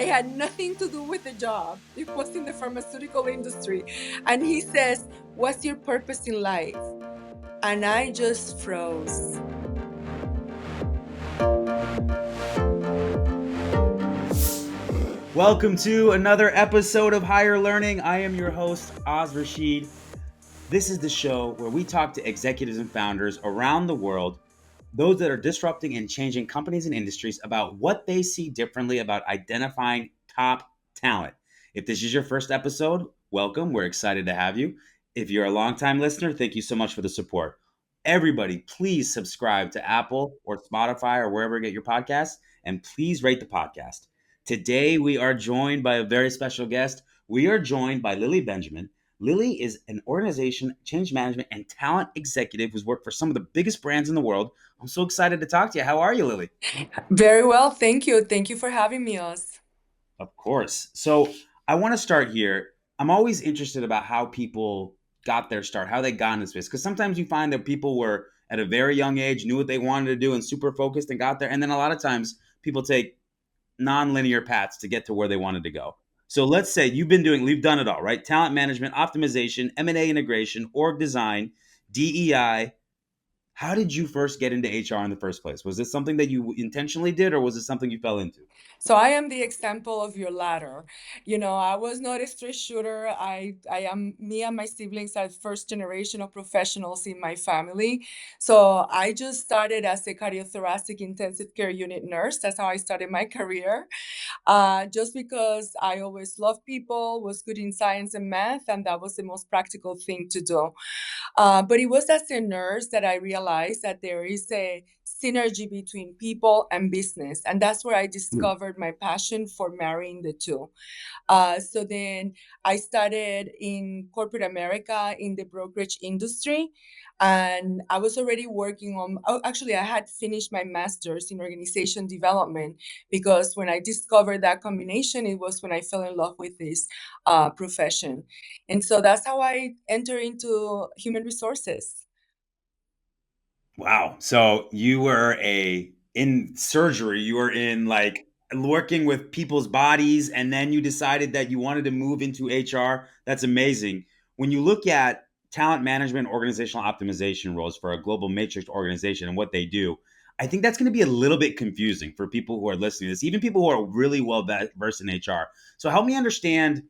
It had nothing to do with the job. It was in the pharmaceutical industry. And he says, "What's your purpose in life?" And I just froze. Welcome to another episode of Higher Learning. I am your host, Rashid. This is the show where we talk to executives and founders around the world, those that are disrupting and changing companies and industries, about what they see differently about identifying top talent. If this is your first episode, welcome. We're excited to have you. If you're a longtime listener, thank you so much for the support. Everybody, please subscribe to Apple or Spotify or wherever you get your podcasts, and please rate the podcast. Today, we are joined by a very special guest. We are joined by Lily Benjamin. Lily is an organization, change management, and talent executive who's worked for some of the biggest brands in the world. I'm so excited to talk to you. How are you, Lily? Very well. Thank you. Thank you for having me, Oz. Of course. So I want to start here. I'm always interested about how people got their start, how they got into space. Because sometimes you find that people were at a very young age, knew what they wanted to do and super focused and got there. And then a lot of times people take non-linear paths to get to where they wanted to go. So let's say you've done it all, right? Talent management, optimization, M&A integration, org design, DEI. How did you first get into HR in the first place? Was this something that you intentionally did, or was it something you fell into? So I am the example of your latter. I was not a straight shooter. I am me and my siblings are first generation of professionals in my family. So I just started as a cardiothoracic intensive care unit nurse. That's how I started my career. Just because I always loved people, was good in science and math, and that was the most practical thing to do. But it was as a nurse that I realized that there is a synergy between people and business. And that's where I discovered my passion for marrying the two. So then I started in corporate America in the brokerage industry. And I was already working on, actually, I had finished my master's in organization development because when I discovered that combination, it was when I fell in love with this profession. And so that's how I enter into human resources. Wow. So you were in surgery, you were in like working with people's bodies, and then you decided that you wanted to move into HR. That's amazing. When you look at talent management, organizational optimization roles for a global matrix organization and what they do, I think that's going to be a little bit confusing for people who are listening to this, even people who are really well versed in HR. So help me understand,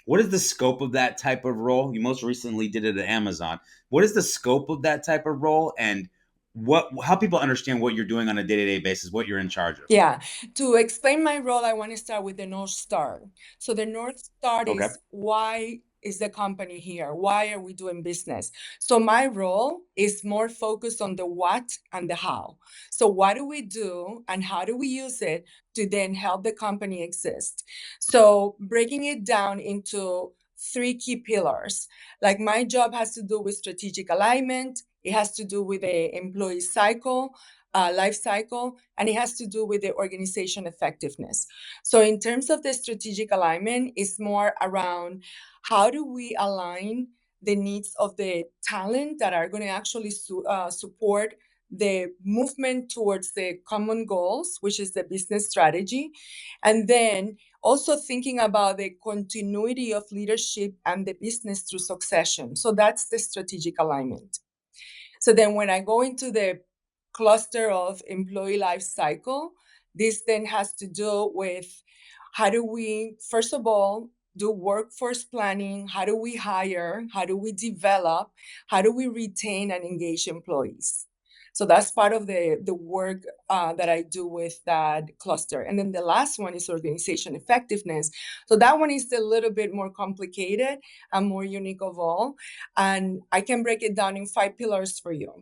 what is the scope of that type of role? You most recently did it at Amazon. What is the scope of that type of role, and how people understand what you're doing on a day-to-day basis, what you're in charge of? Yeah. To explain my role, I want to start with the North Star. So the North Star Okay. is, why is the company here? Why are we doing business? So my role is more focused on the what and the how. So what do we do and how do we use it to then help the company exist? So breaking it down into three key pillars. Like my job has to do with strategic alignment. It has to do with the employee cycle, life cycle, and it has to do with the organization effectiveness. So in terms of the strategic alignment, it's more around how do we align the needs of the talent that are going to actually support the movement towards the common goals, which is the business strategy. And then also thinking about the continuity of leadership and the business through succession. So that's the strategic alignment. So then when I go into the cluster of employee life cycle, this then has to do with how do we, first of all, do workforce planning? How do we hire? How do we develop? How do we retain and engage employees? So that's part of the work that I do with that cluster. And then the last one is organization effectiveness. So that one is a little bit more complicated and more unique of all. And I can break it down in 5 pillars for you.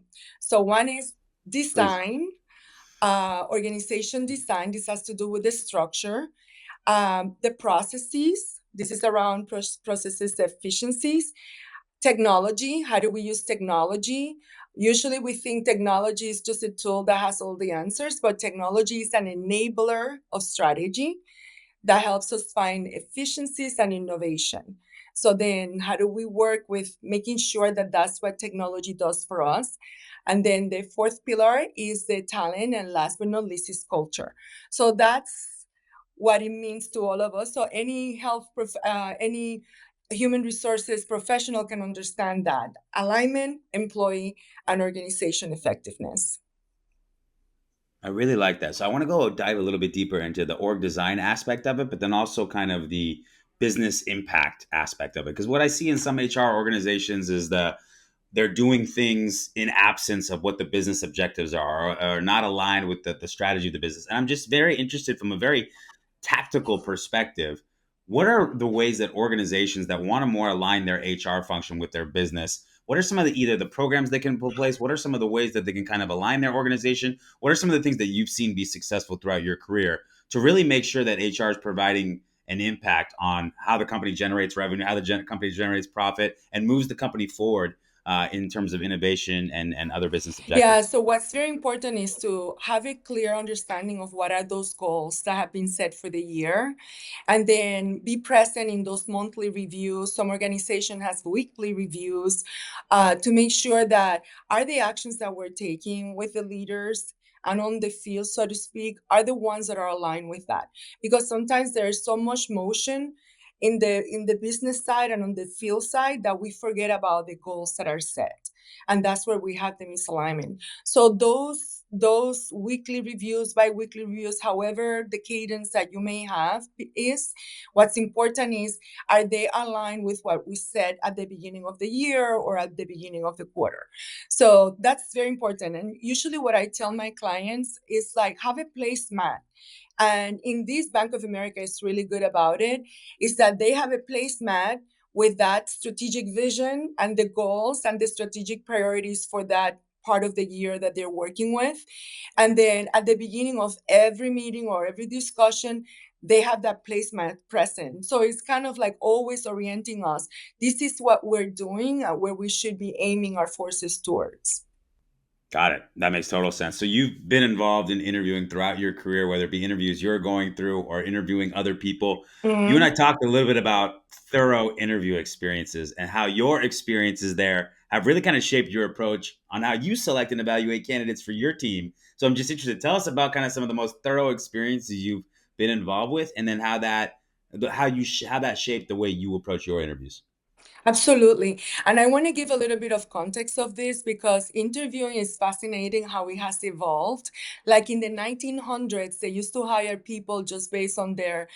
So one is Please. design, organization design. This has to do with the structure, the processes. This is around processes efficiencies. Technology, how do we use technology? Usually we think technology is just a tool that has all the answers, but technology is an enabler of strategy that helps us find efficiencies and innovation. So then how do we work with making sure that that's what technology does for us? And then the fourth pillar is the talent, and last but not least is culture. So that's what it means to all of us. So any human resources professional can understand that alignment, employee, and organization effectiveness. I really like that. So I want to go dive a little bit deeper into the org design aspect of it, but then also kind of the business impact aspect of it. Because what I see in some HR organizations is they're doing things in absence of what the business objectives are, or not aligned with the strategy of the business. And I'm just very interested from a very tactical perspective. What are the ways that organizations that want to more align their HR function with their business? What are some of the either the programs they can put in place? What are some of the ways that they can kind of align their organization? What are some of the things that you've seen be successful throughout your career to really make sure that HR is providing an impact on how the company generates revenue, how the company generates profit, and moves the company forward in terms of innovation and other business Yeah, objectives? so what's very important is to have a clear understanding of what are those goals that have been set for the year, and then be present in those monthly reviews. Some organization has weekly reviews to make sure that are the actions that we're taking with the leaders and on the field, so to speak, are the ones that are aligned with that. Because sometimes there's so much motion in the business side and on the field side that we forget about the goals that are set, and that's where we have the misalignment. So those weekly reviews, bi-weekly reviews, however the cadence that you may have is, what's important is, are they aligned with what we said at the beginning of the year or at the beginning of the quarter? So that's very important. And usually what I tell my clients is like, have a placemat. And in this, Bank of America is really good about it, is that they have a placemat with that strategic vision and the goals and the strategic priorities for that part of the year that they're working with. And then at the beginning of every meeting or every discussion, they have that placemat present. So it's kind of like always orienting us. This is what we're doing and where we should be aiming our forces towards. Got it. That makes total sense. So you've been involved in interviewing throughout your career, whether it be interviews you're going through or interviewing other people. You and Mhm. I talked a little bit about thorough interview experiences and how your experiences there have really kind of shaped your approach on how you select and evaluate candidates for your team. So I'm just interested. Tell us about kind of some of the most thorough experiences you've been involved with, and then how that shaped the way you approach your interviews. Absolutely. And I want to give a little bit of context of this because interviewing is fascinating how it has evolved. Like in the 1900s, they used to hire people just based on their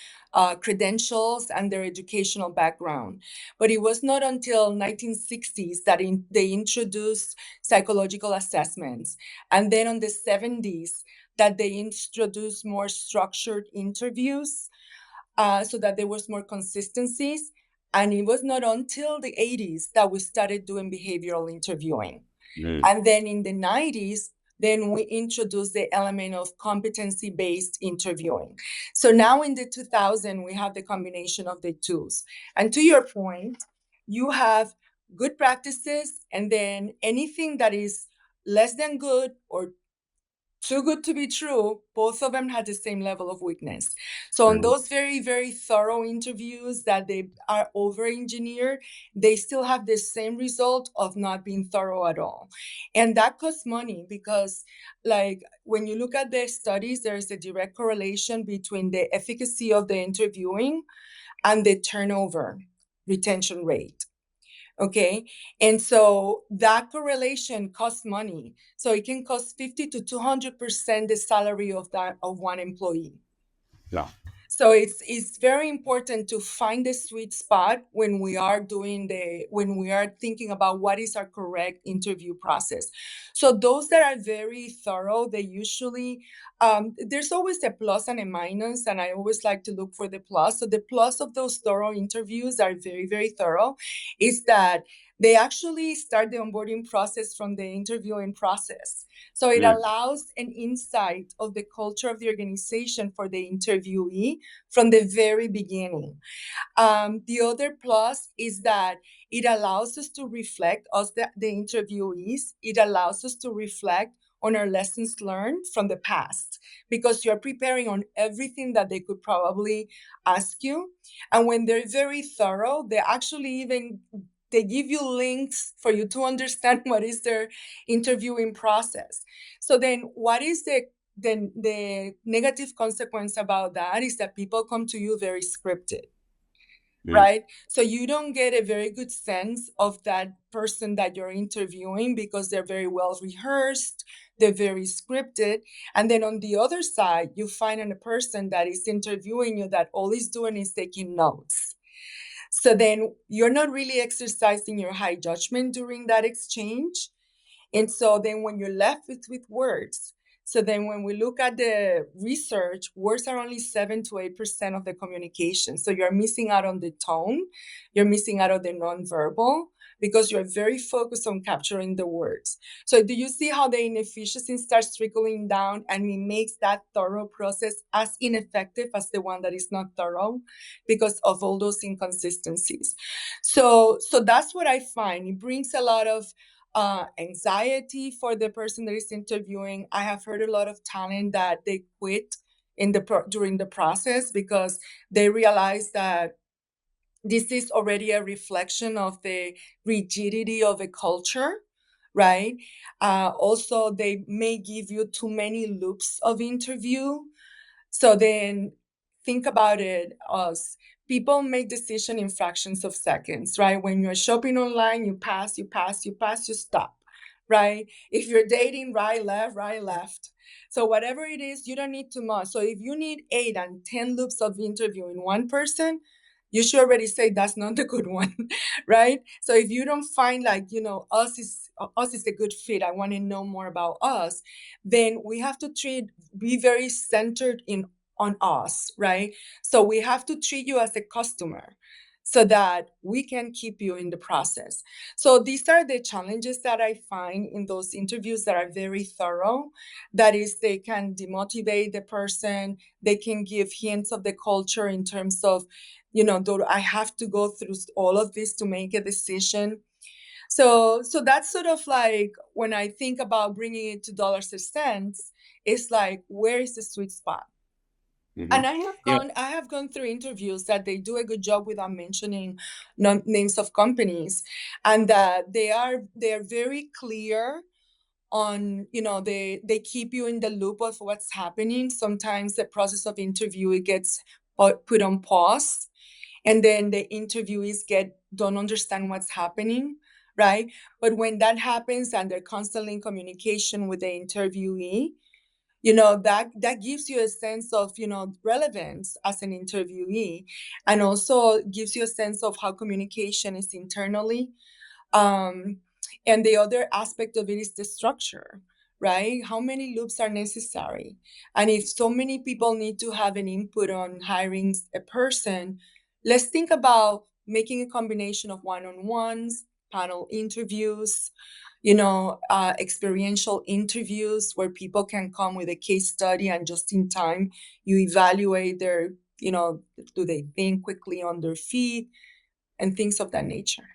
credentials and their educational background. But it was not until 1960s that they introduced psychological assessments. And then on the 70s that they introduced more structured interviews so that there was more consistencies. And it was not until the 80s that we started doing behavioral interviewing. Mm, And then in the 90s, then we introduced the element of competency-based interviewing. So now in the 2000, we have the combination of the tools. And to your point, you have good practices, and then anything that is less than good or too good to be true, both of them had the same level of weakness. So on mm. those very, very thorough interviews that they are over engineered, they still have the same result of not being thorough at all. And that costs money because, like, when you look at the studies, there's a direct correlation between the efficacy of the interviewing and the turnover retention rate. Okay. And so that correlation costs money. So it can cost 50 to 200% the salary of one employee. Yeah. So it's very important to find the sweet spot when we are thinking about what is our correct interview process. So those that are very thorough, they usually there's always a plus and a minus, and I always like to look for the plus. So the plus of those thorough interviews are very, very thorough, is that they actually start the onboarding process from the interviewing process. So it Mm, allows an insight of the culture of the organization for the interviewee from the very beginning. The other plus is that it allows us to reflect, us the interviewees, it allows us to reflect on our lessons learned from the past because you're preparing on everything that they could probably ask you. And when they're very thorough, they actually even they give you links for you to understand what is their interviewing process. So then what is the negative consequence about that is that people come to you very scripted, Mm. right? So you don't get a very good sense of that person that you're interviewing because they're very well rehearsed, they're very scripted. And then on the other side, you find a person that is interviewing you that all he's doing is taking notes. So then you're not really exercising your high judgment during that exchange. And so then when you're left with words, so then when we look at the research, words are only 7 to 8% of the communication. So you're missing out on the tone, you're missing out on the nonverbal because you're very focused on capturing the words. So do you see how the inefficiency starts trickling down and it makes that thorough process as ineffective as the one that is not thorough because of all those inconsistencies? So that's what I find. It brings a lot of anxiety for the person that is interviewing. I have heard a lot of talent that they quit during the process because they realize that this is already a reflection of the rigidity of a culture, right? Also, they may give you too many loops of interview. So then think about it as people make decision in fractions of seconds, right? When you're shopping online, you pass, you pass, you pass, you stop, right? If you're dating, right, left, right, left. So whatever it is, you don't need too much. So if you need 8 and 10 loops of interviewing one person, you should already say that's not the good one, right? So if you don't find like, us is a good fit, I want to know more about us, then we have to be very centered in on us, right? So we have to treat you as a customer so that we can keep you in the process. So these are the challenges that I find in those interviews that are very thorough. That is, they can demotivate the person, they can give hints of the culture in terms of, do I have to go through all of this to make a decision? So that's sort of like when I think about bringing it to dollars and cents, it's like, where is the sweet spot? Hmm. And I have gone through interviews that they do a good job without mentioning names of companies, and that they're very clear on, they keep you in the loop of what's happening. Sometimes the process of interview, it gets put on pause, and then the interviewees don't understand what's happening, right? But when that happens and they're constantly in communication with the interviewee, that gives you a sense of, relevance as an interviewee, and also gives you a sense of how communication is internally. um, and the other aspect of it is the structure, right? How many loops are necessary? And if so many people need to have an input on hiring a person, let's think about making a combination of one-on-ones, panel interviews, experiential interviews where people can come with a case study and just in time you evaluate their, do they think quickly on their feet and things of that nature.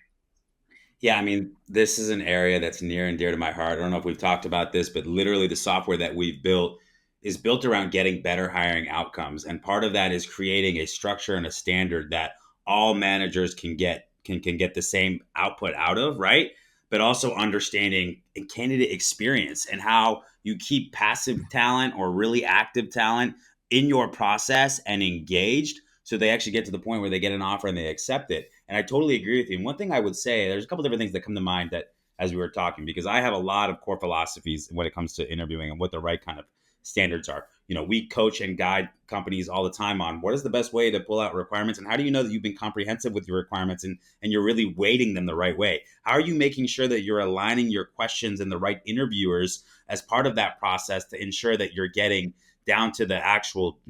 Yeah, I mean, this is an area that's near and dear to my heart. I don't know if we've talked about this, but literally the software that we've built is built around getting better hiring outcomes. And part of that is creating a structure and a standard that all managers can get the same output out of, right? But also understanding candidate experience and how you keep passive talent or really active talent in your process and engaged so they actually get to the point where they get an offer and they accept it. And I totally agree with you. And one thing I would say, there's a couple different things that come to mind that as we were talking, because I have a lot of core philosophies when it comes to interviewing and what the right kind of standards are. We coach and guide companies all the time on what is the best way to pull out requirements and how do you know that you've been comprehensive with your requirements and you're really weighting them the right way? How are you making sure that you're aligning your questions and the right interviewers as part of that process to ensure that you're getting down to the actual,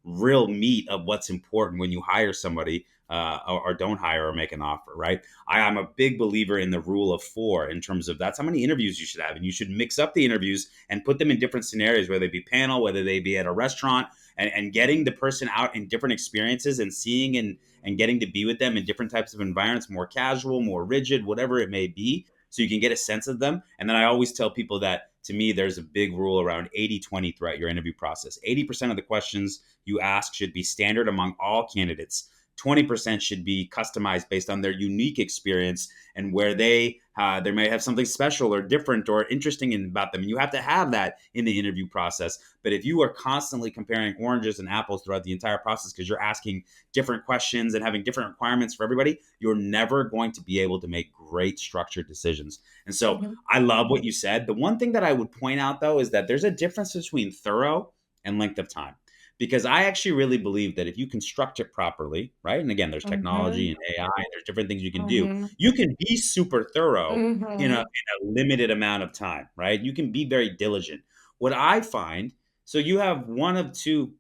real meat of what's important when you hire somebody or don't hire or make an offer, right? I'm a big believer in the rule of four in terms of that's how many interviews you should have. And you should mix up the interviews and put them in different scenarios, whether they be panel, whether they be at a restaurant, and getting the person out in different experiences and seeing and getting to be with them in different types of environments, more casual, more rigid, whatever it may be, so you can get a sense of them. And then I always tell people that to me, there's a big rule around 80-20 throughout your interview process. 80% of the questions you ask should be standard among all candidates. 20% should be customized based on their unique experience and where they may have something special or different or interesting about them. And you have to have that in the interview process. But if you are constantly comparing oranges and apples throughout the entire process because you're asking different questions and having different requirements for everybody, you're never going to be able to make great structured decisions. And so Mm-hmm. I love what you said. The one thing that I would point out, though, is that there's a difference between thorough and length of time. Because I actually really believe that if you construct it properly, right? And again, there's technology Mm-hmm. and AI, and there's different things you can do. Mm-hmm. You can be super thorough in Mm-hmm. a limited amount of time, right? You can be very diligent. What I find, so you have one of two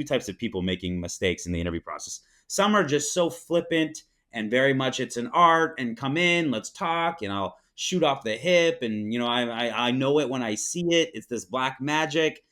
types of people making mistakes in the interview process. Some are just so flippant and very much it's an art and come in, let's talk, and I'll shoot off the hip, and I know it when I see it. It's this black magic.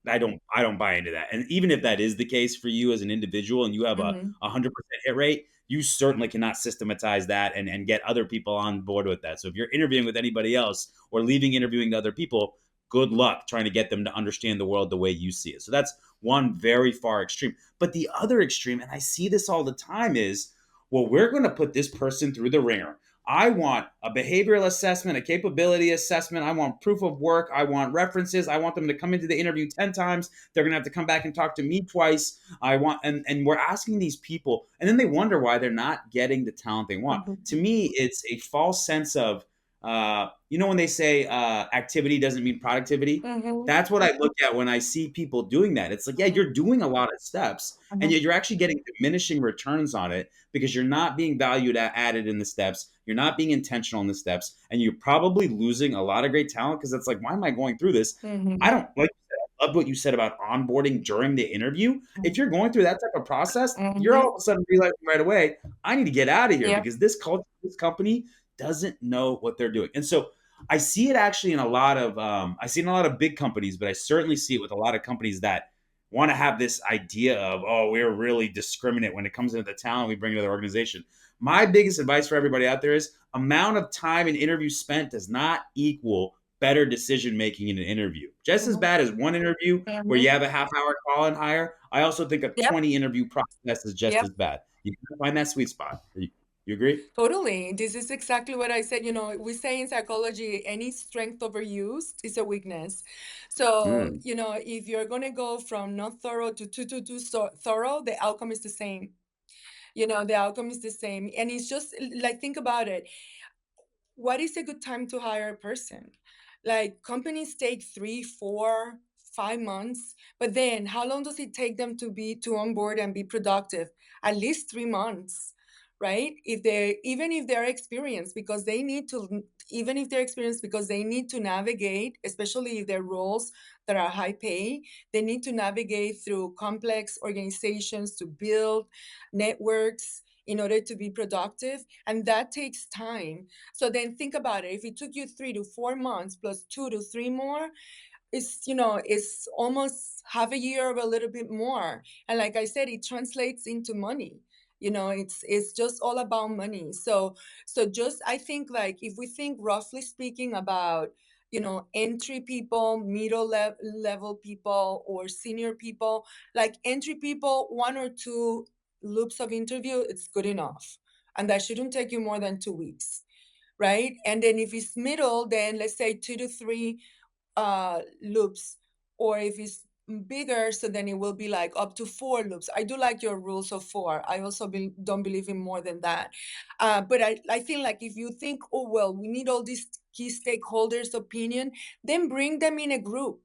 I don't buy into that. And even if that is the case for you as an individual and you have a Mm-hmm. 100% hit rate, you certainly cannot systematize that and get other people on board with that. So if you're interviewing with anybody else or leaving interviewing to other people, good luck trying to get them to understand the world the way you see it. So that's one very far extreme. But the other extreme, and I see this all the time, is, well, we're going to put this person through the ringer. I want a behavioral assessment, a capability assessment. I want proof of work. I want references. I want them to come into the interview 10 times. They're going to have to come back and talk to me twice. And we're asking these people, and then they wonder why they're not getting the talent they want. To Mm-hmm. me, it's a false sense of, when they say activity doesn't mean productivity, Mm-hmm. that's what I look at when I see people doing that. It's like, yeah, you're doing a lot of steps, and yet Mm-hmm. you're actually getting diminishing returns on it because you're not being added in the steps. You're not being intentional in the steps, and you're probably losing a lot of great talent because it's like, why am I going through this? I Mm-hmm. don't like. I love what you said about onboarding during the interview. If you're going through that type of process, you're all Mm-hmm. of a sudden realizing right away, I need to get out of here Yeah. because this culture, this company doesn't know what they're doing. And so I see it actually in a lot of I see it in a lot of big companies, but I certainly see it with a lot of companies that want to have this idea of, oh, we're really discriminate when it comes into the talent we bring to the organization. My biggest advice for everybody out there is amount of time an interview spent does not equal better decision making in an interview. Just as Mm-hmm. bad as one interview where you Mm-hmm. have a half hour call and hire, I also think a Yep. 20 interview process is just as Yep. bad. You can find that sweet spot. You agree? Totally. This is exactly what I said. We say in psychology, any strength overused is a weakness. So, Mm. if you're going to go from not thorough to too thorough, the outcome is the same. The outcome is the same. And it's just like, think about it. What is a good time to hire a person? Like, companies take 3, 4, 5 months, but then how long does it take them to onboard and be productive? At least 3 months, right? Even if they're experienced, because they need to, even if they're experienced, because they need to navigate, especially if they're roles that are high pay, they need to navigate through complex organizations to build networks in order to be productive, and that takes time. So then think about it. If it took you 3 to 4 months plus 2 to 3 more, it's almost half a year or a little bit more. And like I said, it translates into money. It's just all about money. So just, I think, like, if we think roughly speaking about entry people, level people, or senior people, like entry people, 1 or 2 loops of interview, it's good enough, and that shouldn't take you more than 2 weeks, right? And then if it's middle, then let's say 2 to 3 loops. Or if it's bigger, so then it will be like up to 4 loops. I do like your rules of 4. I also don't believe in more than that. But I think, like, if you think, oh, well, we need all these key stakeholders' opinion, then bring them in a group.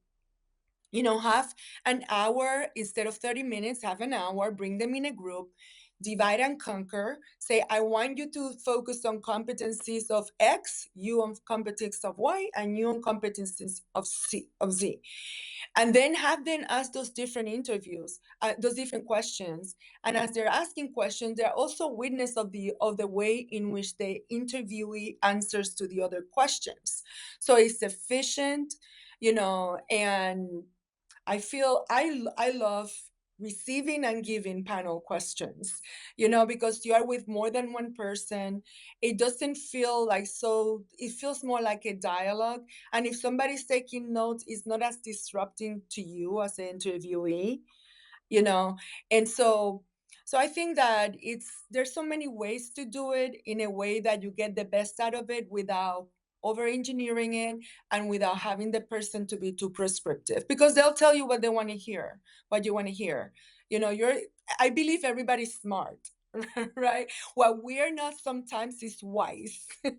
Have an hour instead of 30 minutes, have an hour, bring them in a group, divide and conquer. Say, I want you to focus on competencies of X, you on competencies of Y, and you on competencies of Z. And then have them ask those different interviews, those different questions. And as they're asking questions, they're also witness of the way in which the interviewee answers to the other questions. So it's efficient, and I love receiving and giving panel questions, because you are with more than one person. It doesn't feel like, so it feels more like a dialogue. And if somebody's taking notes, it's not as disrupting to you as an interviewee, you know. And so So I think that there's so many ways to do it in a way that you get the best out of it without over engineering it and without having the person to be too prescriptive, because they'll tell you what they want to hear, what you want to hear. You're I believe everybody's smart. Right? What we're not sometimes is wise. so,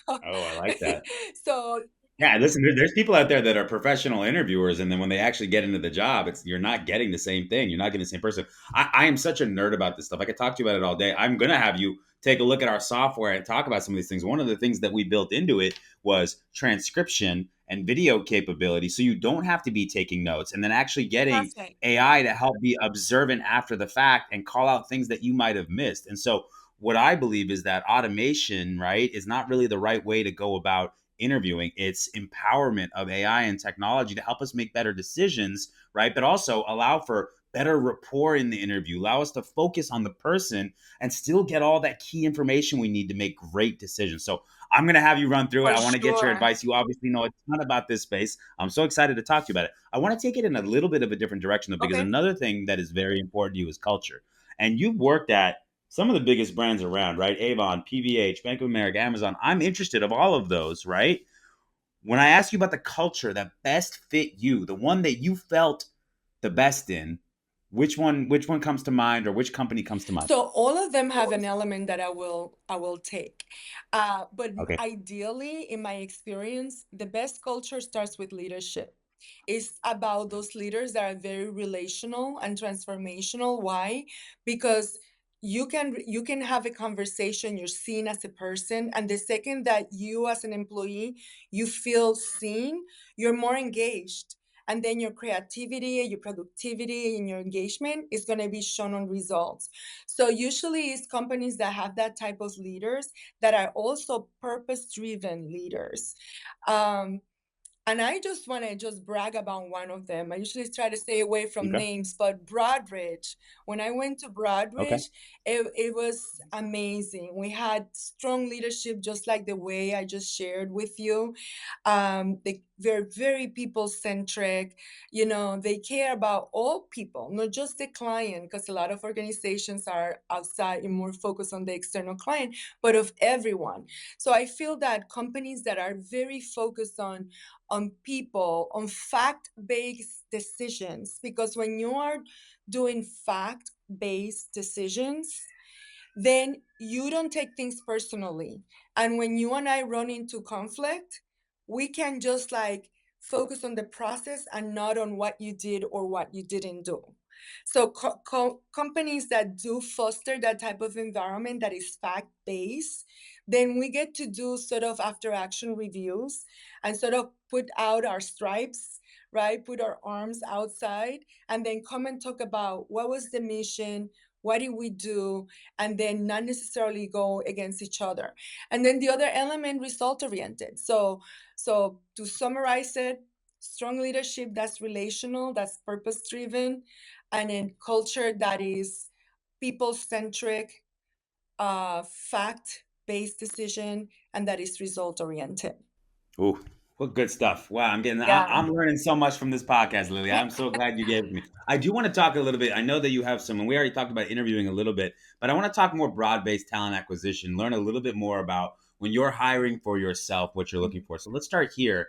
Oh, I like that. so Yeah, listen, there's people out there that are professional interviewers, and then when they actually get into the job, it's you're not getting the same thing. You're not getting the same person. I am such a nerd about this stuff. I could talk to you about it all day. I'm gonna have you take a look at our software and talk about some of these things. One of the things that we built into it was transcription and video capability, so you don't have to be taking notes, and then actually getting perfect. AI to help be observant after the fact and call out things that you might have missed. And so, what I believe is that automation, right, is not really the right way to go about interviewing. It's empowerment of AI and technology to help us make better decisions, right? But also allow for better rapport in the interview, allow us to focus on the person and still get all that key information we need to make great decisions. So I'm going to have you run through it. For I want to get your sure. advice. You obviously know a ton about this space. I'm so excited to talk to you about it. I want to take it in a little bit of a different direction, though, because Okay. another thing that is very important to you is culture. And you've worked at some of the biggest brands around, right? Avon, PVH, Bank of America, Amazon. I'm interested of all of those, right? When I ask you about the culture that best fit you, the one that you felt the best in, which one comes to mind, or which company comes to mind? So all of them have an element that I will take. But Okay. ideally, in my experience, the best culture starts with leadership. It's about those leaders that are very relational and transformational. Why? Because you can have a conversation, you're seen as a person, and the second that you as an employee you feel seen, you're more engaged. And then your creativity, your productivity, and your engagement is going to be shown on results. So usually it's companies that have that type of leaders that are also purpose-driven leaders. Um, and I just want to just brag about one of them. I usually try to stay away from Okay. names, but Broadridge, when I went to Okay. Broadridge, it was amazing. We had strong leadership, just like the way I just shared with you. They're very people centric. They care about all people, not just the client, because a lot of organizations are outside and more focused on the external client, but of everyone. So I feel that companies that are very focused on people, on fact-based decisions, because when you are doing fact-based decisions, then you don't take things personally. And when you and I run into conflict, we can just like focus on the process and not on what you did or what you didn't do. So companies that do foster that type of environment that is fact based, then we get to do sort of after action reviews and sort of put out our stripes, right? Put our arms outside and then come and talk about what was the mission, what did we do, and then not necessarily go against each other. And then the other element, result oriented. So to summarize it, strong leadership that's relational, that's purpose driven, and in culture that is people centric, fact based decision, and that is result oriented. Ooh, what good stuff! Wow, Yeah. I'm learning so much from this podcast, Lily. I'm so glad you gave me. I do want to talk a little bit. I know that you have some, and we already talked about interviewing a little bit, but I want to talk more broad based talent acquisition. Learn a little bit more about when you're hiring for yourself, what you're looking for. So let's start here.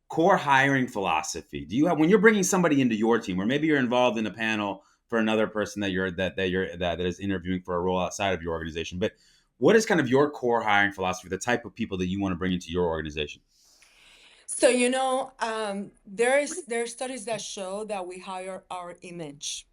Core hiring philosophy. Do you have when you're bringing somebody into your team, or maybe you're involved in a panel for another person that is interviewing for a role outside of your organization? But what is kind of your core hiring philosophy? The type of people that you want to bring into your organization? So there are studies that show that we hire our image,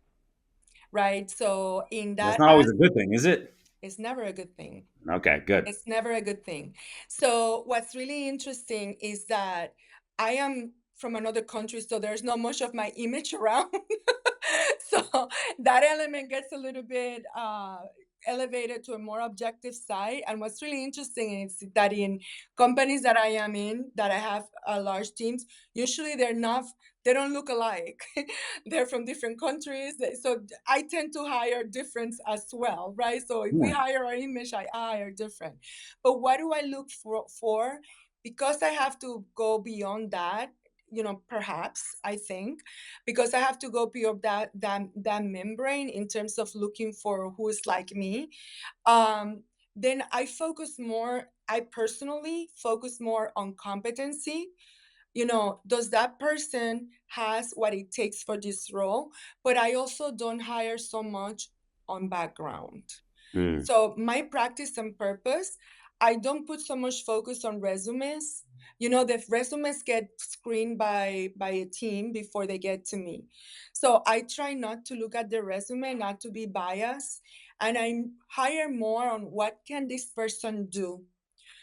right? So in That's that not always as a good thing, is it? it's never a good thing. Okay, good. It's never a good thing. So what's really interesting is that I am from another country, so there's not much of my image around. So that element gets a little bit elevated to a more objective side. And what's really interesting is that in companies that I am in, that I have large teams, usually they don't look alike. They're from different countries. So I tend to hire difference as well, right? So if we Yeah. hire our image, I hire different. But what do I look for? Because I have to go beyond that. perhaps, I think, because I have to go beyond that membrane in terms of looking for who is like me. Then I personally focus more on competency. Does that person has what it takes for this role? But I also don't hire so much on background. Mm, So my practice and purpose, I don't put so much focus on resumes. The resumes get screened by a team before they get to me. So I try not to look at the resume, not to be biased, and I hire more on what can this person do.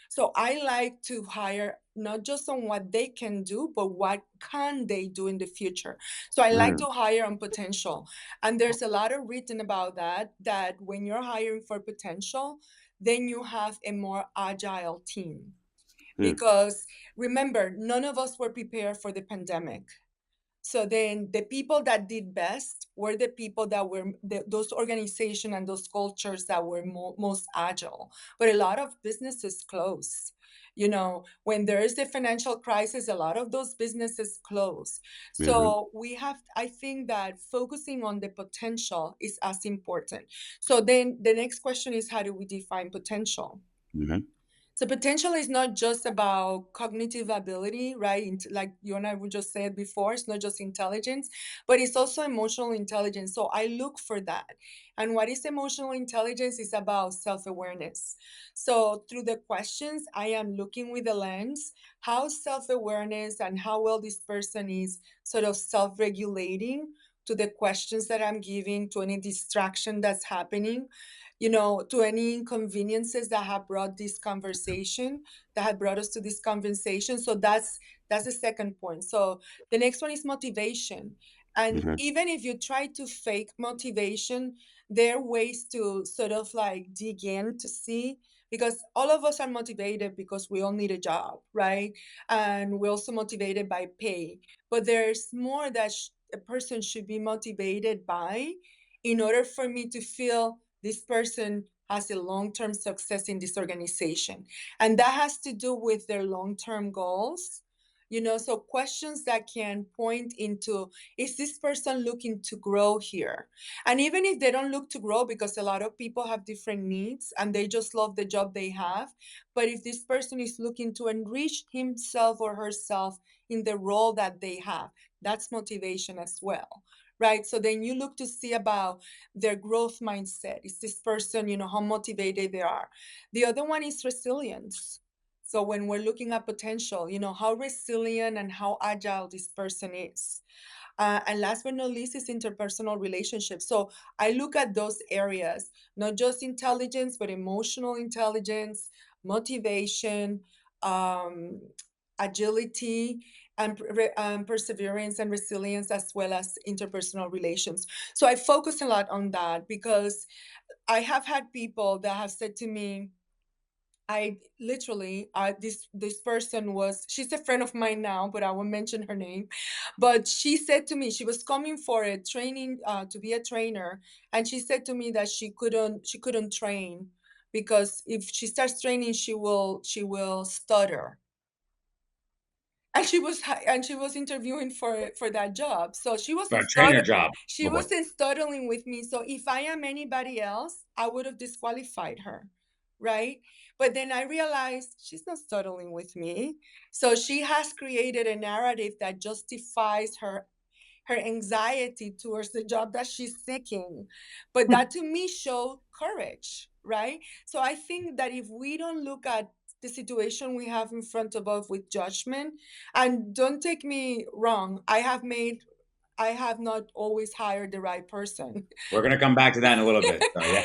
So I like to hire not just on what they can do, but what can they do in the future. So I like mm, to hire on potential. And there's a lot of written about that when you're hiring for potential, then you have a more agile team. mm, Because remember, none of us were prepared for the pandemic. So then the people that did best were the people that were those organizations and those cultures that were most agile. But a lot of businesses closed. When there is the financial crisis, a lot of those businesses close. mhm, So I think that focusing on the potential is as important. So then the next question is, how do we define potential? mhm, So potential is not just about cognitive ability, right? Like you and I would just said before, it's not just intelligence, but it's also emotional intelligence. So I look for that. And what is emotional intelligence is about self-awareness. So through the questions, I am looking with the lens, how self-awareness and how well this person is sort of self-regulating to the questions that I'm giving, to any distraction that's happening, to any inconveniences that have brought this conversation, that have brought us to this conversation. So that's the second point. So the next one is motivation. And mhm. even if you try to fake motivation, there are ways to sort of like dig in to see, because all of us are motivated because we all need a job, right? And we're also motivated by pay. But there's more that a person should be motivated by in order for me to feel this person has a long-term success in this organization. And that has to do with their long-term goals. So questions that can point into, is this person looking to grow here? And even if they don't look to grow, because a lot of people have different needs and they just love the job they have, but if this person is looking to enrich himself or herself in the role that they have, that's motivation as well, right? So then you look to see about their growth mindset. Is this person, how motivated they are? The other one is resilience. So when we're looking at potential, how resilient and how agile this person is. And last but not least is interpersonal relationships. So I look at those areas, not just intelligence, but emotional intelligence, motivation, um, agility, and perseverance and resilience, as well as interpersonal relations. So I focus a lot on that because I have had people that have said to me, I literally, this person she's a friend of mine now, but I won't mention her name. But she said to me, she was coming for a training, to be a trainer, and she said to me that she couldn't train because if she starts training, she will stutter. And she was interviewing for that job, so she For wasn't a trainer stutter job. she Oh boy. wasn't stuttering with me. So if I am anybody else, I would have disqualified her, right? But then I realized she's not stuttering with me, so she has created a narrative that justifies her anxiety towards the job that she's seeking. But that to me showed courage, right? So I think that if we don't look at the situation we have in front of us with judgment, and don't take me wrong, I have not always hired the right person. We're gonna come back to that in a little bit. So yeah.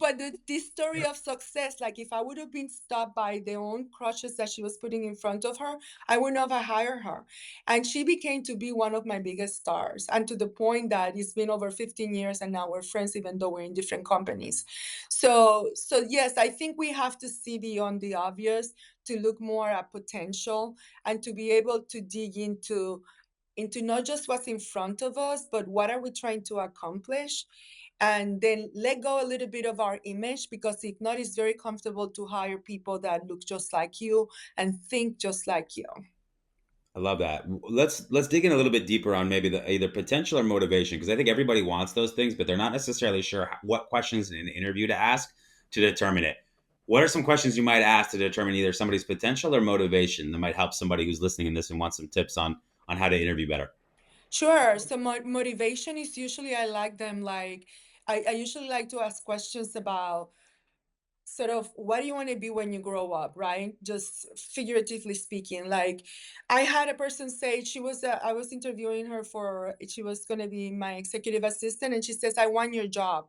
But this story of success, like if I would have been stopped by the own crutches that she was putting in front of her, I would not have hired her. And she became to be one of my biggest stars, and to the point that it's been over 15 years and now we're friends, even though we're in different companies. So yes, I think we have to see beyond the obvious, to look more at potential, and to be able to dig into not just what's in front of us, but what are we trying to accomplish, and then let go a little bit of our image, because if not, it's very comfortable to hire people that look just like you and think just like you. I love that. Let's dig in a little bit deeper on maybe the either potential or motivation, because I think everybody wants those things, but they're not necessarily sure what questions in an interview to ask to determine it. What are some questions you might ask to determine either somebody's potential or motivation that might help somebody who's listening in this and wants some tips on how to interview better? Sure. So motivation is usually I like them like I usually like to ask questions about sort of what do you want to be when you grow up, right? Just figuratively speaking. Like I had a person say I was interviewing her for she was going to be my executive assistant, and she says, I want your job.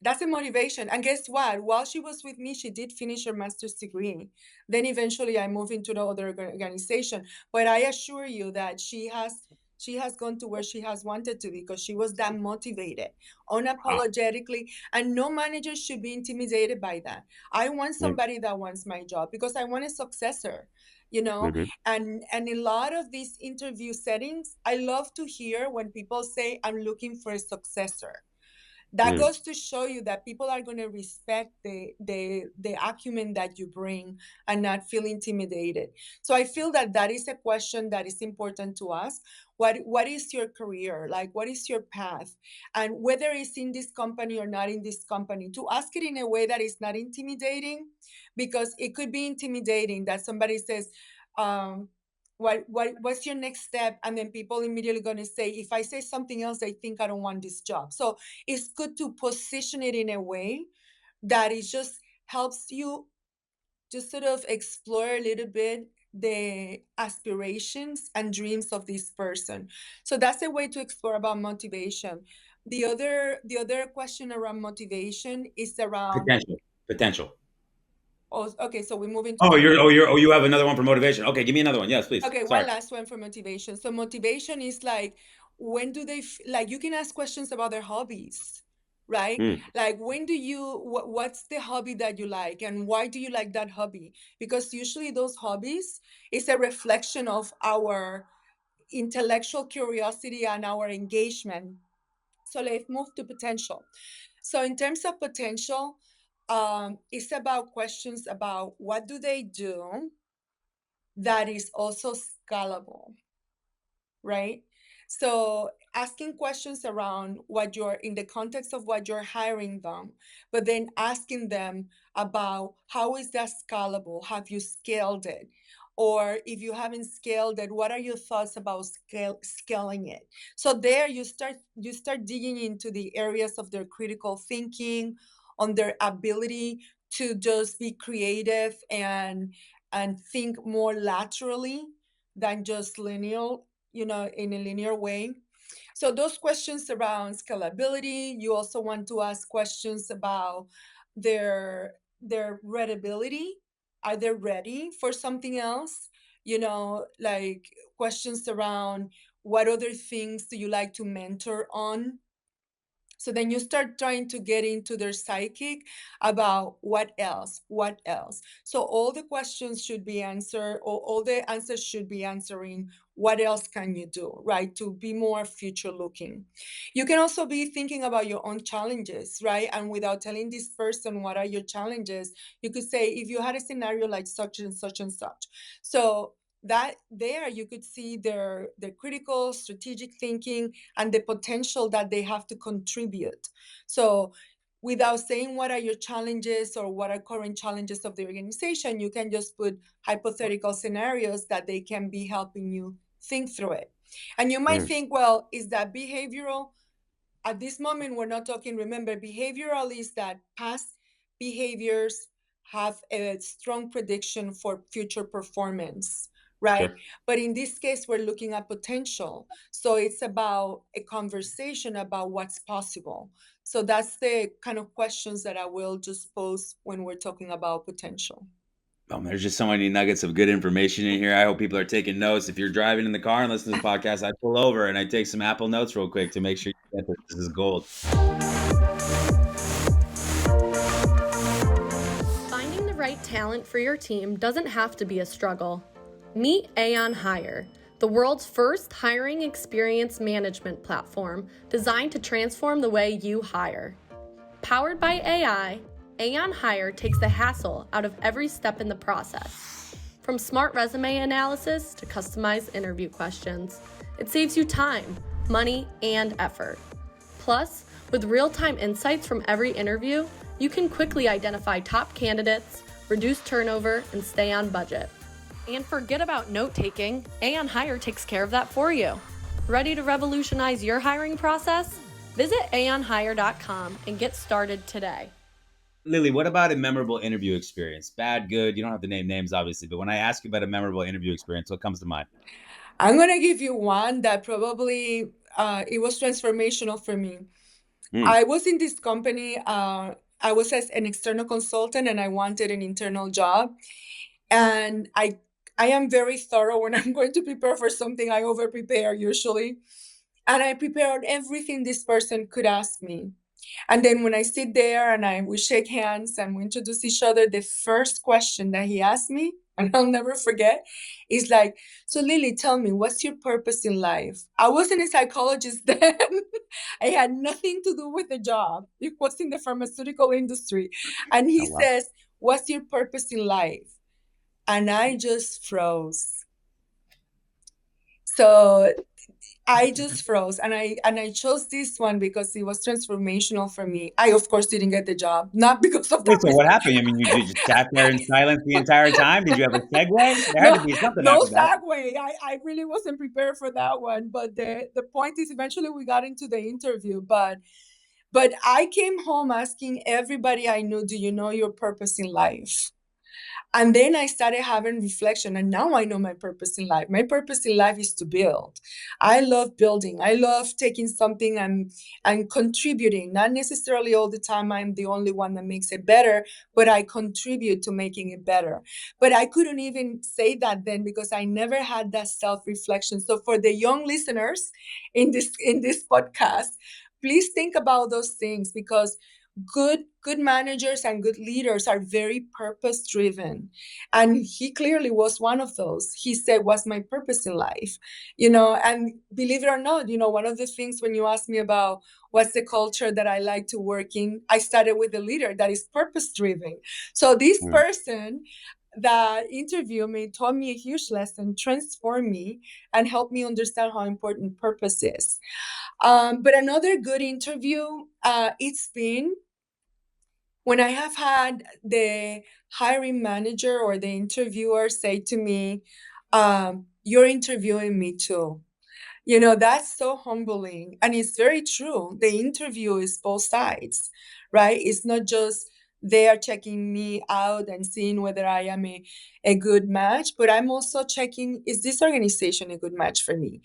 That's a motivation. And guess what? While she was with me, she did finish her master's degree. Then eventually I moved into the other organization. But I assure you that she has gone to where she has wanted to be because she was that motivated, Wow. unapologetically, and no manager should be intimidated by that. I want Mm-hmm. somebody that wants my job because I want a successor, you know. And a lot of these interview settings, I love to hear when people say, I'm looking for a successor. That Mm-hmm. goes to show you that people are going to respect the acumen that you bring and not feel intimidated. So I feel that that is a question that is important to ask. What is your career like? What is your path? And whether it's in this company or not in this company, to ask it in a way that is not intimidating, because it could be intimidating that somebody says, um, what's your next step, and then people immediately going to say, if I say something else, they think I don't want this job. So it's good to position it in a way that it just helps you just sort of explore a little bit the aspirations and dreams of this person. So that's a way to explore about motivation. The other question around motivation is around, Potential. oh, okay, so we move into Oh, motivation. you have another one for motivation. Okay, give me another one. Yes, please. Okay, one Sorry. last one for motivation. So motivation is like, when do they like, you can ask questions about their hobbies, right? Mm, Like, when do you what's the hobby that you like, and why do you like that hobby? Because usually those hobbies is a reflection of our intellectual curiosity and our engagement. So let's move to potential. So in terms of potential, it's about questions about what do they do that is also scalable, right? So asking questions around what you're in the context of what you're hiring them, but then asking them about how is that scalable? Have you scaled it? Or if you haven't scaled it, what are your thoughts about scaling it? So there you start digging into the areas of their critical thinking, on their ability to just be creative and think more laterally than just linear, in a linear way. So those questions around scalability, you also want to ask questions about their readability. Are they ready for something else? Like questions around what other things do you like to mentor on? So then you start trying to get into their psychic about what else. So all the questions should be answered, or all the answers should be answering what else can you do, right? To be more future looking. You can also be thinking about your own challenges, right? And without telling this person what are your challenges, you could say, if you had a scenario like such and such and such. So that there you could see their critical strategic thinking and the potential that they have to contribute. So without saying what are your challenges or what are current challenges of the organization, you can just put hypothetical scenarios that they can be helping you think through it. And you might mm, think, well, is that behavioral? At this moment, we're not talking, remember, behavioral is that past behaviors have a strong prediction for future performance, right? sure. But in this case, we're looking at potential. So it's about a conversation about what's possible. So that's the kind of questions that I will just pose when we're talking about potential. Oh, there's just so many nuggets of good information in here. I hope people are taking notes. If you're driving in the car and listening to the podcast, I pull over and I take some Apple notes real quick to make sure you get this. This is gold. Finding the right talent for your team doesn't have to be a struggle. Meet Aon Hire, the world's first hiring experience management platform designed to transform the way you hire. Powered by AI, Aon Hire takes the hassle out of every step in the process. From smart resume analysis to customized interview questions, it saves you time, money, and effort. Plus, with real-time insights from every interview, you can quickly identify top candidates, reduce turnover, and stay on budget. And forget about note-taking, Aon Hire takes care of that for you. Ready to revolutionize your hiring process? Visit aonhire.com and get started today. Lily, what about a memorable interview experience? Bad, good. You don't have to name names, obviously, but when I ask you about a memorable interview experience, what comes to mind? I'm gonna give you one that probably it was transformational for me. Mm. I was in this company. I was as an external consultant, and I wanted an internal job. And I am very thorough when I'm going to prepare for something. I over prepare usually, and I prepared everything this person could ask me. And then when I sit there and we shake hands and we introduce each other, the first question that he asked me, and I'll never forget, is like, "So Lily, tell me, what's your purpose in life?" I wasn't a psychologist then. I had nothing to do with the job. It was in the pharmaceutical industry. And he Oh, wow. says, "What's your purpose in life?" And I just froze. So I just froze, and I chose this one because it was transformational for me. I of course didn't get the job, not because of Wait, that so what happened? I mean, you just sat there in silence the entire time? Did you have a segue? There had to no, be something no after that. segue. I really wasn't prepared for that one. But the point is, eventually we got into the interview. But I came home asking everybody I knew, "Do you know your purpose in life?" And then I started having reflection, and now I know my purpose in life. My purpose in life is to build. I love building. I love taking something and contributing. Not necessarily all the time I'm the only one that makes it better, but I contribute to making it better. But I couldn't even say that then because I never had that self-reflection. So for the young listeners in this podcast, please think about those things, because good managers and good leaders are very purpose driven, and he clearly was one of those. He said, "What's my purpose in life?" And believe it or not, one of the things when you ask me about what's the culture that I like to work in, I started with a leader that is purpose driven. So this Mm. person that interviewed me taught me a huge lesson, transformed me, and helped me understand how important purpose is. But another good interview, it's been when I have had the hiring manager or the interviewer say to me, "You're interviewing me too." That's so humbling. And it's very true. The interview is both sides, right? It's not just they are checking me out and seeing whether I am a good match, but I'm also checking, is this organization a good match for me?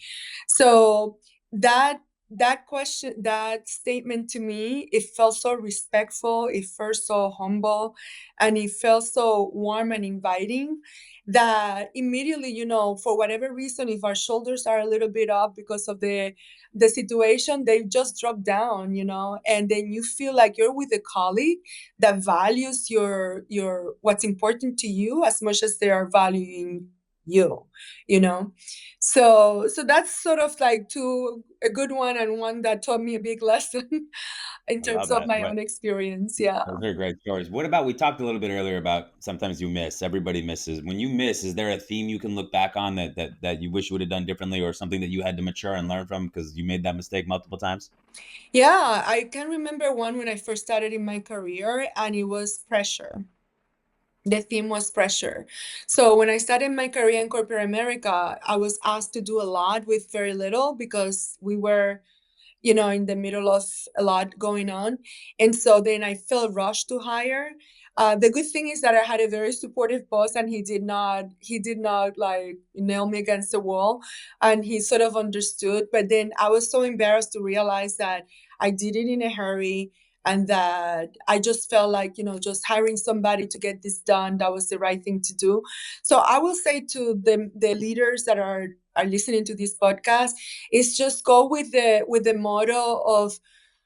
So that that question, that statement to me, it felt so respectful, it felt so humble, and it felt so warm and inviting that immediately, for whatever reason, if our shoulders are a little bit up because of the situation, they just drop down, and then you feel like you're with a colleague that values your what's important to you as much as they are valuing you, you know. So that's sort of like a good one, and one that taught me a big lesson in I love terms of that. my Right. own experience. Yeah. Those are great stories. What about, we talked a little bit earlier about sometimes you miss. Everybody misses. When you miss, is there a theme you can look back on that you wish you would have done differently, or something that you had to mature and learn from because you made that mistake multiple times? Yeah, I can remember one when I first started in my career, and it was pressure. The theme was pressure. So when I started my career in corporate America, I was asked to do a lot with very little because we were in the middle of a lot going on. And so then I felt rushed to hire. The good thing is that I had a very supportive boss, and he did not like nail me against the wall, and he sort of understood. But then I was so embarrassed to realize that I did it in a hurry, and that I just felt like, just hiring somebody to get this done, that was the right thing to do. So I will say to the leaders that are listening to this podcast, is just go with the motto of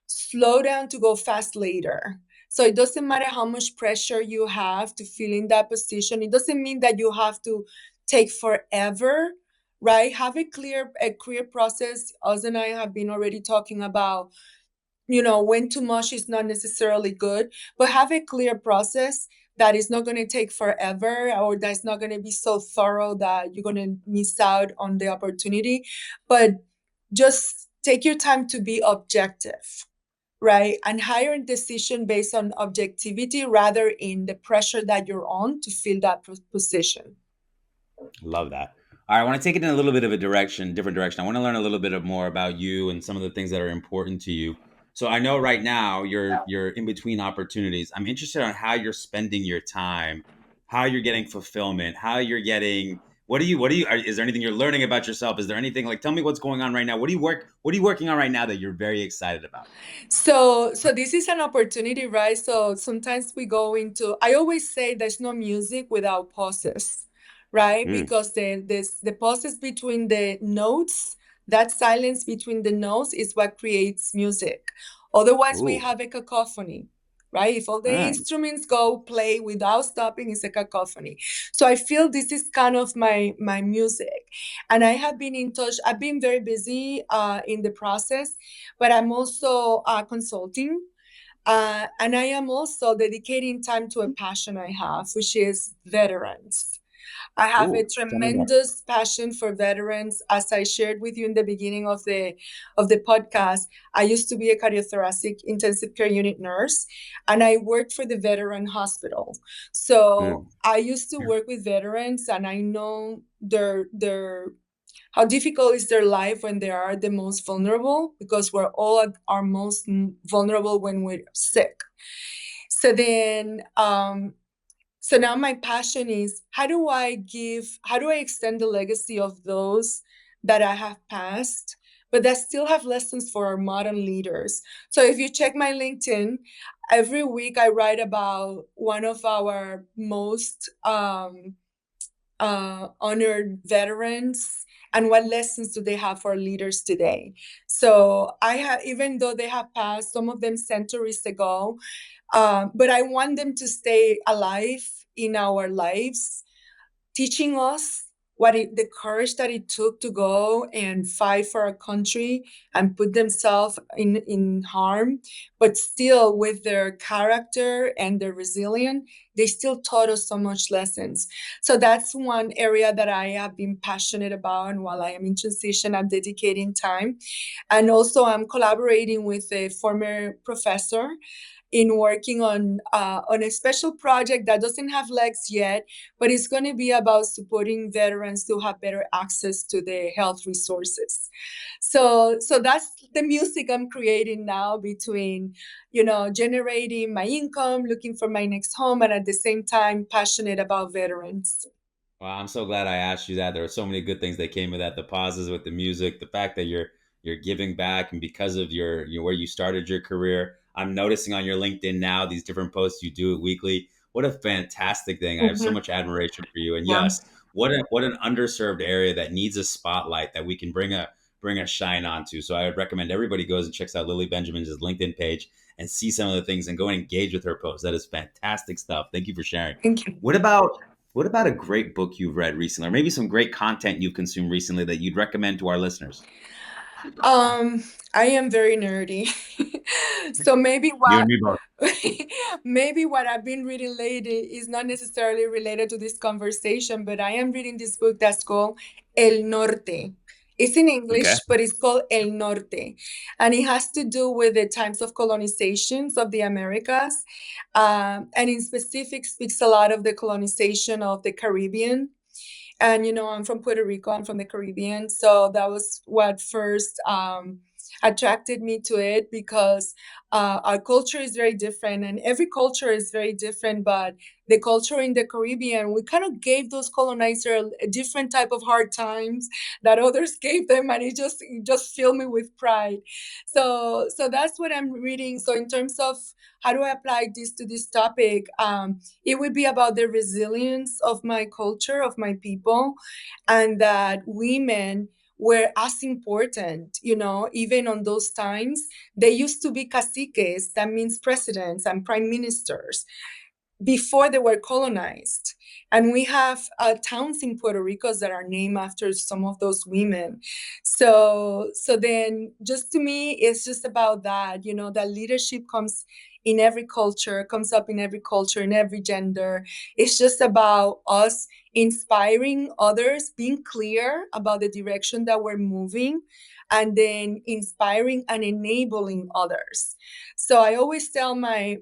slow down to go fast later. So it doesn't matter how much pressure you have to fill in that position. It doesn't mean that you have to take forever, right? Have a clear process. Oz and I have been already talking about when too much is not necessarily good, but have a clear process. that is not going to take forever, or that's not going to be so thorough that you're going to miss out on the opportunity. But just take your time to be objective, right? And hire a decision based on objectivity rather in the pressure that you're on to fill that position. Love that. All right, I want to take it in a little bit of a direction, different direction. I want to learn a little bit of more about you and some of the things that are important to you. So I know right now you're in between opportunities. I'm interested on how you're spending your time, how you're getting fulfillment, how you're getting is there anything you're learning about yourself? Is there anything like tell me what's going on right now? What are you working on right now that you're very excited about? So this is an opportunity, right? So sometimes we go into, I always say there's no music without pauses, right? Mm. Because the pauses between the notes, that silence between the notes is what creates music. Otherwise, we Ooh. have a cacophony, right? If all All the right. instruments go play without stopping, it's a cacophony. So I feel this is kind of my music. And I have been in touch, I've been very busy in the process, but I'm also consulting. And I am also dedicating time to a passion I have, which is veterans. I have a Ooh. Tell me more. tremendous passion for veterans. As I shared with you in the beginning of the podcast, I used to be a cardiothoracic intensive care unit nurse, and I worked for the veteran hospital. So Mm. I used to work with veterans, and I know their how difficult is their life when they are the most vulnerable, because we're all at our most vulnerable when we're sick. So then so now my passion is, how do I extend the legacy of those that I have passed, but that still have lessons for our modern leaders. So if you check my LinkedIn, every week I write about one of our most honored veterans and what lessons do they have for leaders today. So I have, even though they have passed, some of them centuries ago, but I want them to stay alive in our lives, teaching us the courage that it took to go and fight for our country and put themselves in harm, but still with their character and their resilience, they still taught us so much lessons. So that's one area that I have been passionate about, and while I am in transition, I'm dedicating time. And also I'm collaborating with a former professor in working on a special project that doesn't have legs yet, but it's going to be about supporting veterans to have better access to the health resources. So that's the music I'm creating now, between, generating my income, looking for my next home, and at the same time passionate about veterans. Well, I'm so glad I asked you that. There were so many good things that came with that. The pauses with the music, the fact that you're giving back, and because of your where you started your career, I'm noticing on your LinkedIn now these different posts you do weekly. What a fantastic thing! I have so Mhm. much admiration for you. And Yeah. yes, what an underserved area that needs a spotlight that we can bring a shine onto. So I would recommend everybody goes and checks out Lily Benjamin's LinkedIn page and see some of the things and go and engage with her posts. That is fantastic stuff. Thank you for sharing. Thank you. What about what about a great book you've read recently, or maybe some great content you've consumed recently that you'd recommend to our listeners? Um, I am very nerdy. So maybe You what and me both. maybe what I've been reading lately is not necessarily related to this conversation, but I am reading this book that's called El Norte. It's in Okay. English, but it's called El Norte. And it has to do with the times of colonizations of the Americas. And in specific speaks a lot of the colonization of the Caribbean. And I'm from Puerto Rico, I'm from the Caribbean, so that was what first attracted me to it, because our culture is very different, and every culture is very different, but the culture in the Caribbean, we kind of gave those colonizers a different type of hard times that others gave them, and it just filled me with pride. So that's what I'm reading. So in terms of how do I apply this to this topic, it would be about the resilience of my culture, of my people, and that women were as important, even on those times. They used to be caciques, that means presidents and prime ministers. before they were colonized. And we have towns in Puerto Rico that are named after some of those women. So then just to me, it's just about that, that leadership comes in every culture, comes up in every culture, in every gender. It's just about us inspiring others, being clear about the direction that we're moving, and then inspiring and enabling others. So I always tell my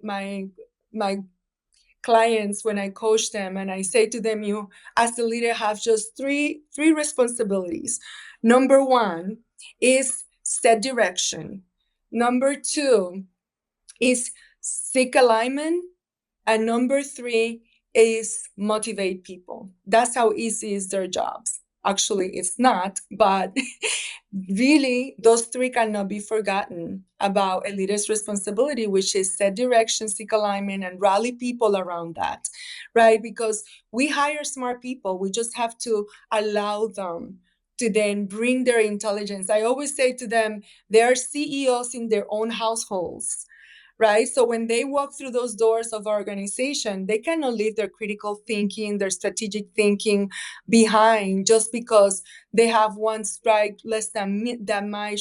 clients when I coach them, and I say to them, you as a leader have just three responsibilities. Number one is set direction. Number two is seek alignment. And number three is motivate people. That's how easy is their jobs. Actually, it's not, but really, those three cannot be forgotten about a leader's responsibility, which is set direction, seek alignment, and rally people around that, right? Because we hire smart people. We just have to allow them to then bring their intelligence. I always say to them, they are CEOs in their own households, right? So when they walk through those doors of our organization, they cannot leave their critical thinking, their strategic thinking behind just because they have one strike less than my,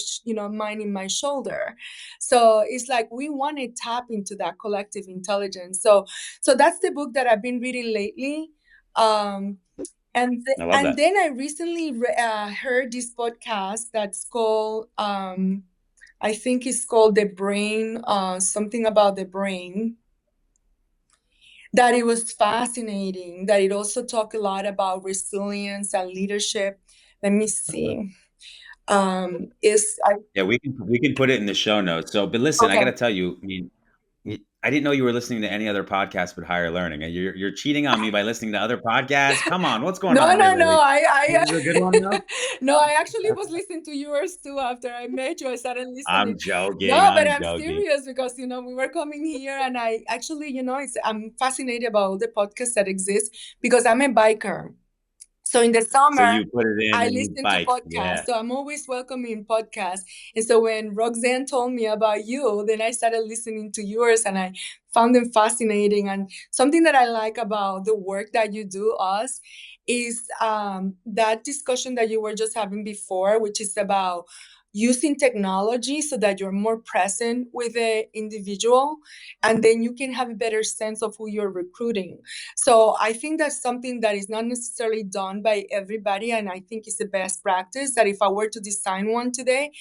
mine in my shoulder. So it's like we want to tap into that collective intelligence. So that's the book that I've been reading lately. I love that. Then I recently heard this podcast that's called I think it's called The Brain, something about the brain, that it was fascinating, that it also talked a lot about resilience and leadership. Let me see. Yeah, we can put it in the show notes. So, but listen, I got Okay. to tell you, I mean, I didn't know you were listening to any other podcast but Higher Learning. And you're cheating on me by listening to other podcasts. Come on, what's going No, on here, no, no. really? This is a good one, though. No, I actually was listening to yours too after I met you. I started listening. I'm joking. No, but I'm I'm joking. serious because we were coming here, and I actually, I'm fascinated about all the podcasts that exist because I'm a biker. So in the So summer, you put it in I and you listen to bike. podcasts. Yeah. So I'm always welcoming podcasts. And so when Roxanne told me about you, then I started listening to yours, and I found them fascinating. And something that I like about the work that you do, us, is that discussion that you were just having before, which is about using technology so that you're more present with the individual, and then you can have a better sense of who you're recruiting. So I think that's something that is not necessarily done by everybody, and I think it's the best practice that if I were to design one today,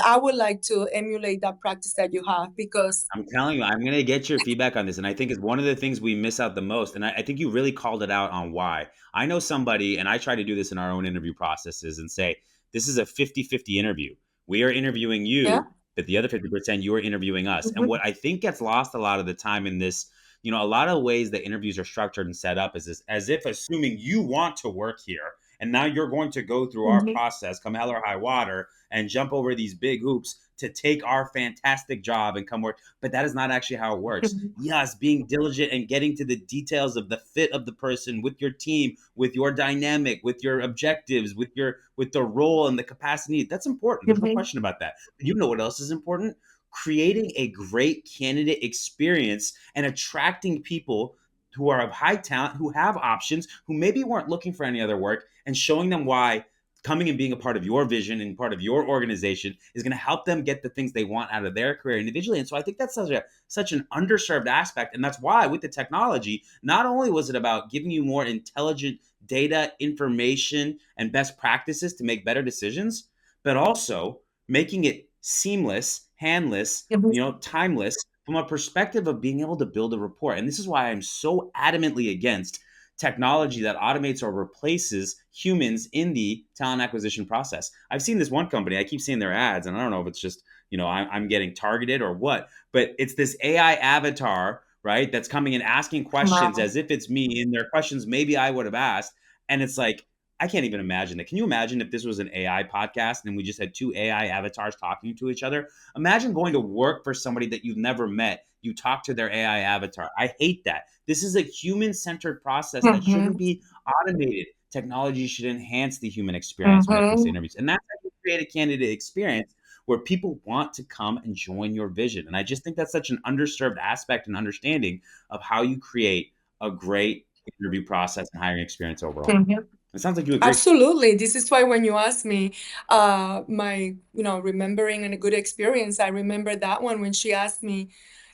I would like to emulate that practice that you have, because I'm telling you, I'm going to get your feedback on this. And I think it's one of the things we miss out the most. And I think you really called it out on why. I know somebody, and I try to do this in our own interview processes and say, this is a 50-50 interview. We are interviewing yeah. you, but the other 50%, you are interviewing us. And Mhm. what I think gets lost a lot of the time in this, a lot of ways that interviews are structured and set up is this, as if assuming you want to work here. And now you're going to go through our Mhm. process, come hell or high water, and jump over these big hoops to take our fantastic job and come work. But that is not actually how it works. Mhm. Yes, being diligent and getting to the details of the fit of the person with your team, with your dynamic, with your objectives, with the role and the capacity. That's important. There's no Mhm. question about that. But you know what else is important? Creating a great candidate experience and attracting people who are of high talent, who have options, who maybe weren't looking for any other work, and showing them why coming and being a part of your vision and part of your organization is going to help them get the things they want out of their career individually. And so I think that's such an underserved aspect. And that's why with the technology, not only was it about giving you more intelligent data, information, and best practices to make better decisions, but also making it seamless, handless, Mhm. timeless from a perspective of being able to build a rapport. And this is why I'm so adamantly against technology that automates or replaces humans in the talent acquisition process. I've seen this one company, I keep seeing their ads, and I don't know if it's just, I'm getting targeted or what, but it's this AI avatar, right? That's coming and asking questions Wow. as if it's me, and their questions maybe I would have asked. And it's like, I can't even imagine it. Can you imagine if this was an AI podcast and we just had two AI avatars talking to each other? Imagine going to work for somebody that you've never met. You talk to their AI avatar. I hate that. This is a human centered process that shouldn't Mhm. be automated. Technology should enhance the human experience when it comes to Mhm. interviews. And that's how you create a candidate experience where people want to come and join your vision. And I just think that's such an underserved aspect and understanding of how you create a great interview process and hiring experience overall. Mhm. It sounds like you agree. Absolutely. This is why when you ask me, my, remembering and a good experience, I remember that one when she asked me,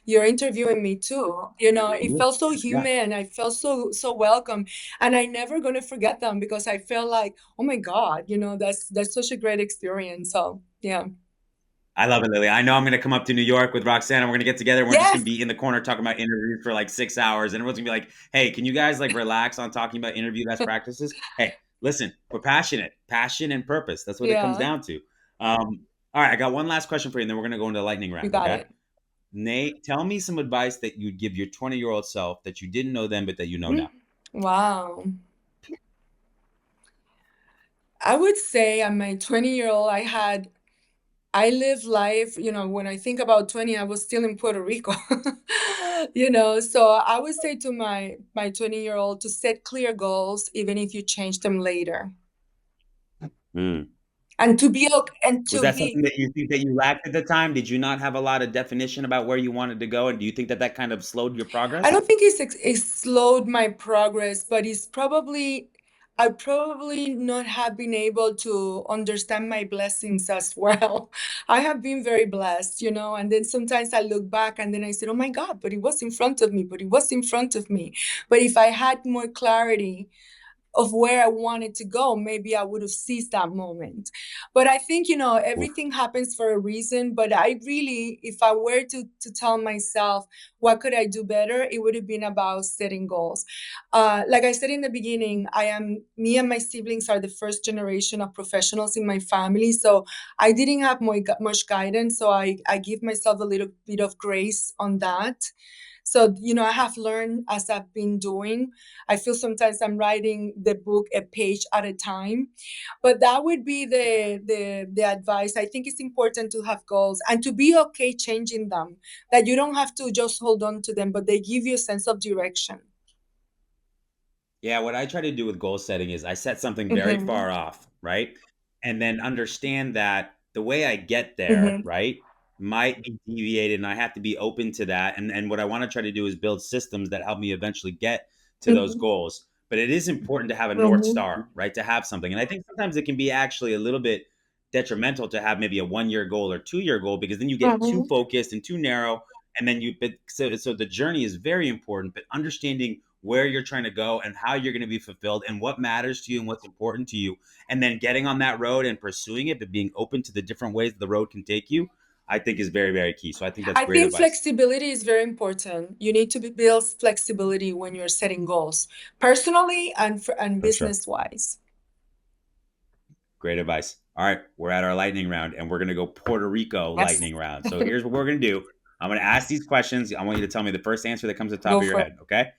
"You're interviewing me too." It Yeah. felt so Yeah. human. I felt so welcome, and I never gonna forget them because I felt like, oh my God, that's such a great experience. So yeah. I love it, Lily. I know I'm going to come up to New York with Roxanne and we're going to get together and we're just going Yes. to be in the corner talking about interviews for like 6 hours. And everyone's going to be like, hey, can you guys like relax on talking about interview best practices? Hey, listen, we're passionate, passion and purpose. That's what it comes Yeah, down to. All right, I got one last question for you and then we're going to go into the lightning you round. got Okay. it. Nate, tell me some advice that you'd give your 20-year-old self that you didn't know then, but that you know Mm. now. Wow. I would say at my 20-year-old, I live life, when I think about 20, I was still in Puerto Rico. So I would say to my 20-year-old to set clear goals, even if you change them later. Mm. And to be okay, and Was to that be something that you think that you lacked at the time? Did you not have a lot of definition about where you wanted to go? And do you think that that kind of slowed your I progress? don't think it's slowed my progress, but I probably not have been able to understand my blessings as well. I have been very blessed, and then sometimes I look back and then I said, oh my God, but it was in front of me, but it was in front of me. But if I had more clarity of where I wanted to go, maybe I would have seized that moment. But I think, everything happens for a reason. But I really, if I were to tell myself, what could I do better? It would have been about setting goals. Like I said in the beginning, me and my siblings are the first generation of professionals in my family. So I didn't have much guidance. So I give myself a little bit of grace on that. So, I have learned as I've been doing. I feel sometimes I'm writing the book a page at a time. But that would be the advice. I think it's important to have goals and to be okay changing them, that you don't have to just hold on to them, but they give you a sense of direction. Yeah, what I try to do with goal setting is I set something very Mm-hmm. far off, right? And then understand that the way I get there, Mm-hmm. right, might be deviated and I have to be open to that. And what I want to try to do is build systems that help me eventually get to those Mm-hmm. goals. But it is important to have a North Mm-hmm. Star, right? To have something. And I think sometimes it can be actually a little bit detrimental to have maybe a 1 year goal or 2 year goal because then you get too Mm-hmm. focused and too narrow. And then so the journey is very important, but understanding where you're trying to go and how you're going to be fulfilled and what matters to you and what's important to you. And then getting on that road and pursuing it, but being open to the different ways the road can take you, I think is very, very key. So I think that's I great think advice. flexibility is very important. You need to build flexibility when you're setting goals, personally and For sure. business wise. Great advice. All right, we're at our lightning round and we're going to go Puerto Rico Yes. lightning round. So here's what we're going to do. I'm going to ask these questions. I want you to tell me the first answer that comes to the top Go of your for it. head. Okay.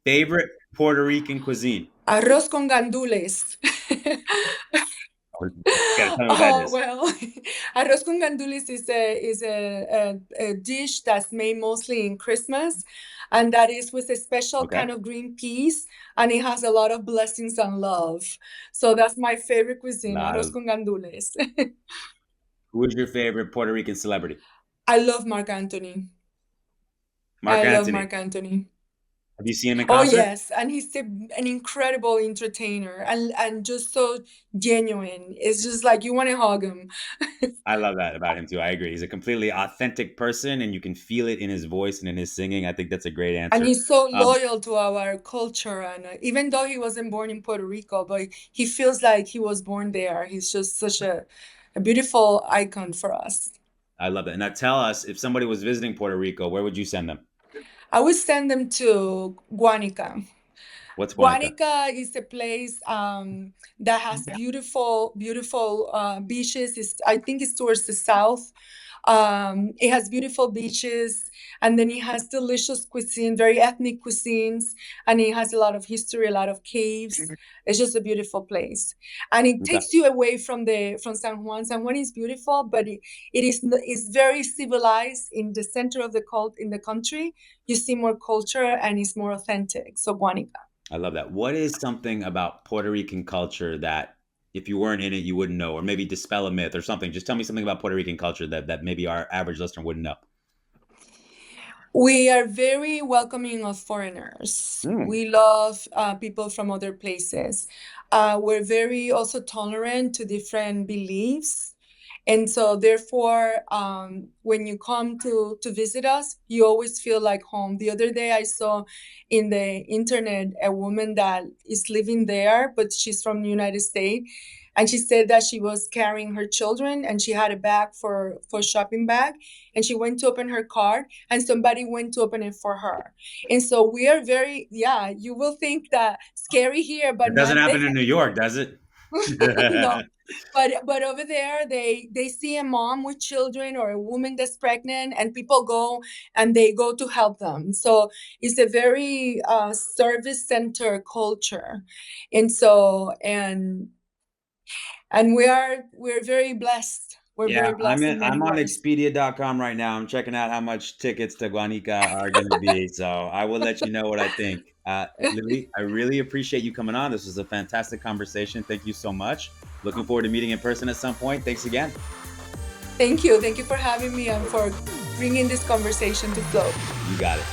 Favorite Puerto Rican cuisine? Arroz con gandules. You got to tell me what that Oh, is. well, arroz con gandules is a dish that's made mostly in Christmas, and that is with a special Okay. kind of green peas, and it has a lot of blessings and love. So that's my favorite cuisine, Lot arroz of. con gandules. Who is your favorite Puerto Rican celebrity? I love Mark Anthony. Mark I love Anthony. Mark Anthony. Have you seen him in Oh concert? yes, and he's an incredible entertainer and just so genuine. It's just like you want to hug him. I love that about him too. I agree. He's a completely authentic person, and you can feel it in his voice and in his singing. I think that's a great And answer. he's so Um, loyal to our culture. And even though he wasn't born in Puerto Rico, but he feels like he was born there. He's just such a beautiful icon for us. I love that. Now, tell us if somebody was visiting Puerto Rico, where would you send them? I would send them to Guanica. What's Guanica? Guanica is a place that has beautiful, beautiful beaches. I think it's towards the south. It has beautiful beaches, and then it has delicious cuisine, very ethnic cuisines, and it has a lot of history, a lot of caves. It's just a beautiful place, and it Okay, takes you away from San Juan. San Juan is beautiful, but it's very civilized in the center of in the country. You see more culture, and it's more authentic. So Guanica. I love that. What is something about Puerto Rican culture that if you weren't in it, you wouldn't know, or maybe dispel a myth or something? Just tell me something about Puerto Rican culture that maybe our average listener wouldn't know. We are very welcoming of foreigners. We love people from other places. We're very also tolerant to different beliefs. And so therefore, when you come to visit us, you always feel like home. The other day I saw in the internet a woman that is living there, but she's from the United States. And she said that she was carrying her children and she had a bag for shopping bag. And she went to open her car and somebody went to open it for her. And so we are very, yeah, you will think that scary here, but It doesn't not there. happen in New York, does it? No, but over there they see a mom with children or a woman that's pregnant and people go and they go to help them. So it's a very service center culture. And so and we're very blessed. We're Yeah, very blessed in many I'm on ways. Expedia.com right now. I'm checking out how much tickets to Guanica are going to be. So I will let you know what I think. Lily, I really appreciate you coming on. This was a fantastic conversation. Thank you so much. Looking forward to meeting in person at some point. Thanks again. Thank you for having me and for bringing this conversation to flow. You got it.